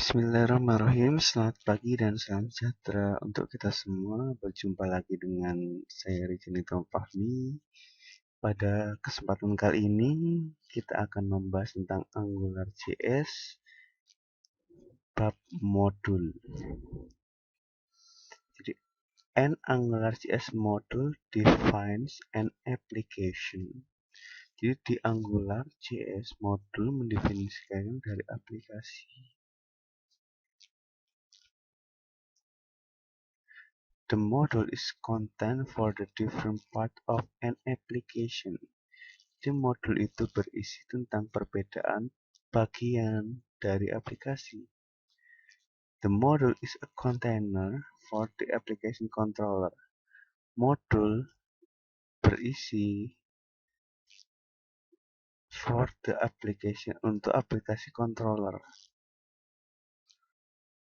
Bismillahirrahmanirrahim. Selamat pagi dan salam sejahtera untuk kita semua. Berjumpa lagi dengan saya Rizanito Fahmi. Pada kesempatan kali ini kita akan membahas tentang AngularJS bab modul. Jadi an AngularJS module defines an application. Jadi di AngularJS modul mendefinisikan dari aplikasi. The module is content for the different part of an application. Jadi modul itu berisi tentang perbedaan bagian dari aplikasi. The module is a container for the application controller. Modul berisi for the application untuk aplikasi controller.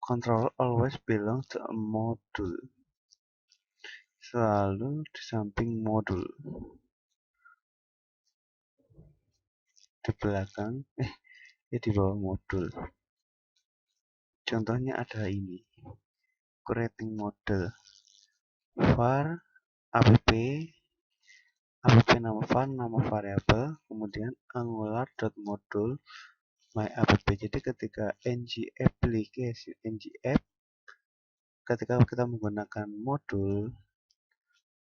Controller always belongs to a module. Selalu di samping modul. Di belakang, di bawah modul. Contohnya ada ini. Creating model. Var app nama var, nama variabel, kemudian angular.module my app. Jadi ketika ng application, ng app, ketika kita menggunakan modul,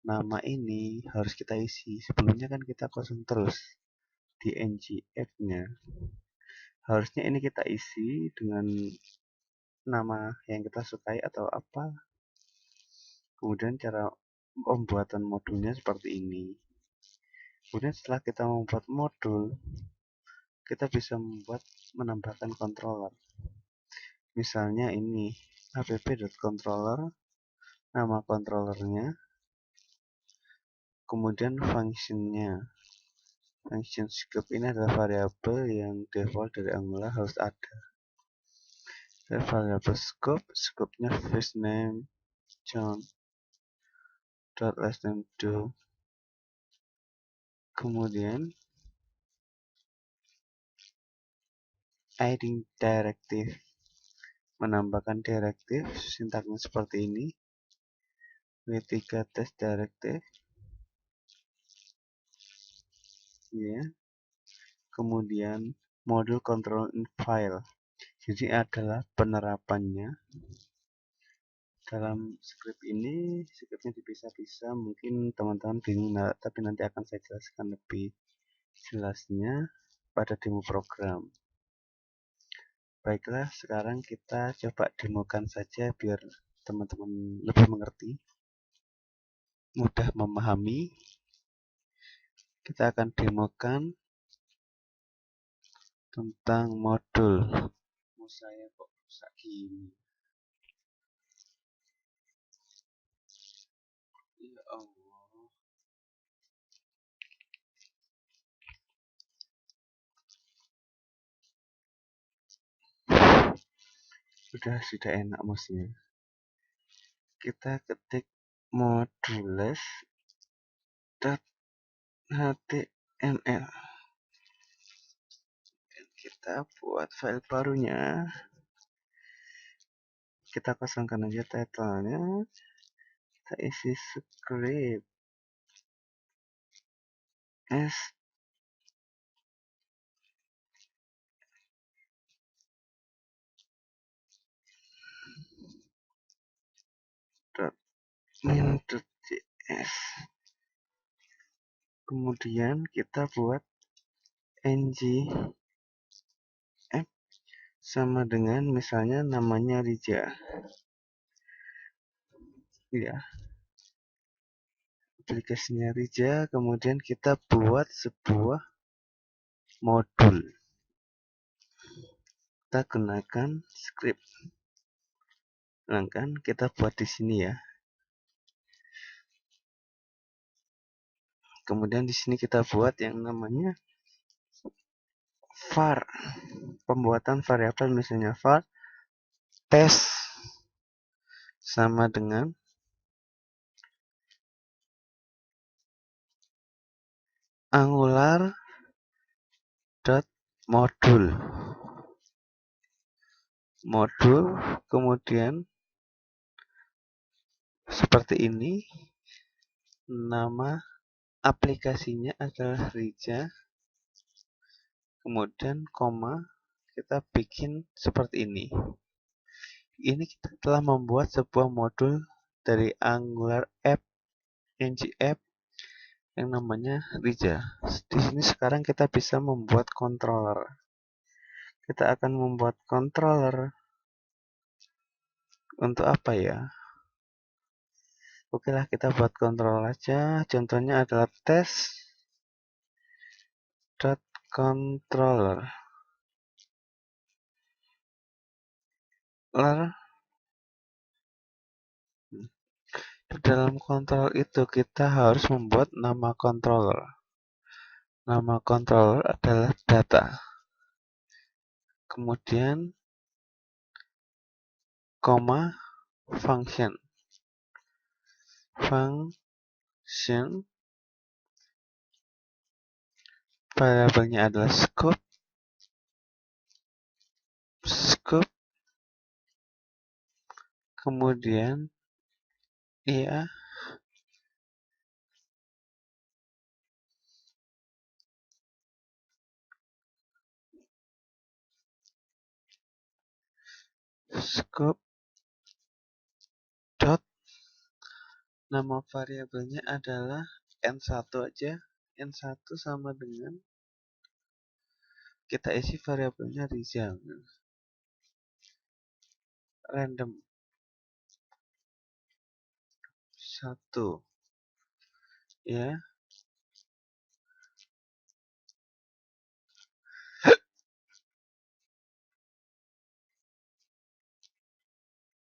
nama ini harus kita isi. Sebelumnya kan kita kosong terus di ng app-nya. Harusnya ini kita isi dengan nama yang kita sukai atau apa. Kemudian cara pembuatan modulnya seperti ini. Kemudian setelah kita membuat modul, kita bisa menambahkan controller. Misalnya ini app.controller, nama controllernya, kemudian functionnya. Function scope ini adalah variabel yang default dari Angular harus ada. Variabel scope-nya first name John last name Doe. Kemudian adding directive, menambahkan directive, sintaknya seperti ini. W3 test directive, ya. Kemudian module control in file. Jadi adalah penerapannya dalam script ini. Scriptnya dipisah-pisah, mungkin teman-teman bingung, tapi nanti akan saya jelaskan lebih jelasnya pada demo program. Baiklah, sekarang kita coba demokan saja biar teman-teman lebih mengerti, mudah memahami. Kita akan demokan tentang modul. Saya kok rusak gini. Ya Allah. Sudah enak maksudnya. Kita ketik modules.html. Kita buat file barunya. Kita kosongkan aja title-nya. Kita isi script s min.js. Kemudian kita buat ng app sama dengan misalnya namanya Rija. Ya. Aplikasinya Rija, kemudian kita buat sebuah modul. Kita gunakan script. Nah, kan kita buat di sini ya. Kemudian di sini kita buat yang namanya var. Pembuatan variabel misalnya var test sama dengan angular.module. modul, kemudian seperti ini, nama aplikasinya adalah Rija, kemudian koma, kita bikin seperti ini. Ini kita telah membuat sebuah modul dari Angular App, ng App yang namanya Rija. Di sini sekarang kita bisa membuat controller. Kita akan membuat controller untuk apa ya? Oke lah, kita buat controller aja. Contohnya adalah test.controller. Di dalam controller itu kita harus membuat nama controller. Nama controller adalah data. Kemudian koma function. Function variabelnya adalah scope. Kemudian ya scope dot, nama variabelnya adalah n1 aja. N1 sama dengan kita isi variabelnya Rizal. Random 1 ya.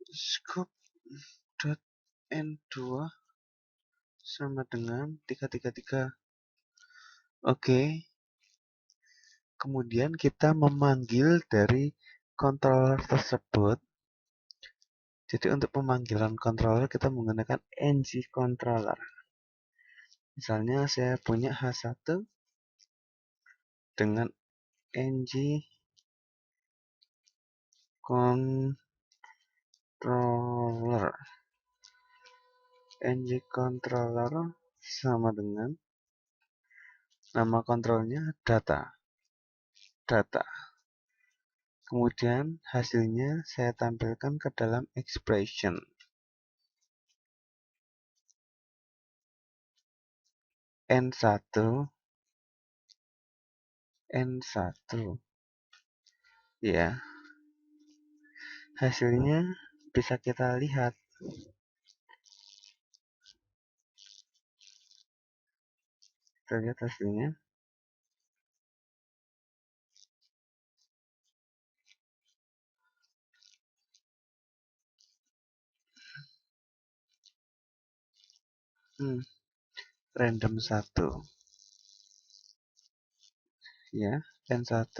Scope dot n2 sama dengan 333. Oke. Kemudian kita memanggil dari controller tersebut. Jadi untuk pemanggilan controller kita menggunakan ng controller. Misalnya saya punya H1 dengan ng controller. ng controller sama dengan nama kontrolnya data. Kemudian hasilnya saya tampilkan ke dalam expression. N1 ya. Hasilnya bisa kita lihat. Kita lihat hasilnya. Random 1 ya, N1.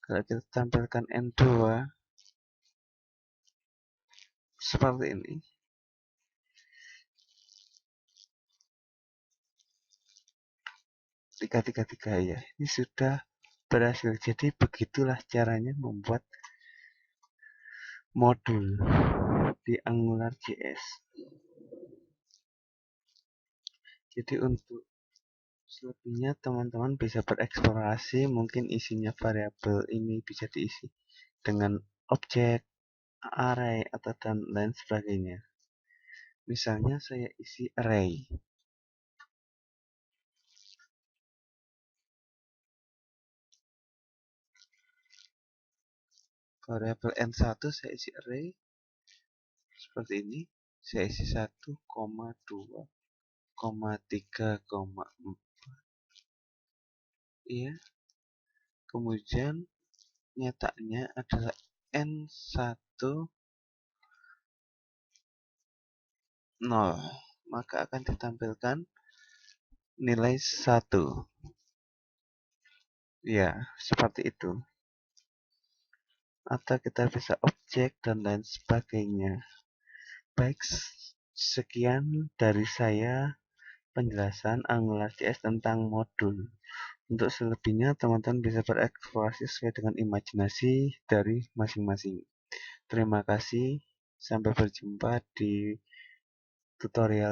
Kalau kita tampilkan N2 seperti ini, tiga ya, ini sudah berhasil. Jadi begitulah caranya membuat modul di AngularJS. Jadi untuk selebihnya teman-teman bisa bereksplorasi, mungkin isinya variabel ini bisa diisi dengan objek, array, atau dan lain sebagainya. Misalnya saya isi array. Variabel n1 saya isi array seperti ini. Saya isi 1, 2, 3, 4. Iya. Kemudian nyetaknya adalah n1 0. Maka akan ditampilkan nilai 1. Ya, seperti itu. Atau kita bisa objek dan lain sebagainya. Baik, sekian dari saya penjelasan AngularJS tentang modul. Untuk selebihnya teman-teman bisa bereksplorasi sesuai dengan imajinasi dari masing-masing. Terima kasih, sampai berjumpa di tutorial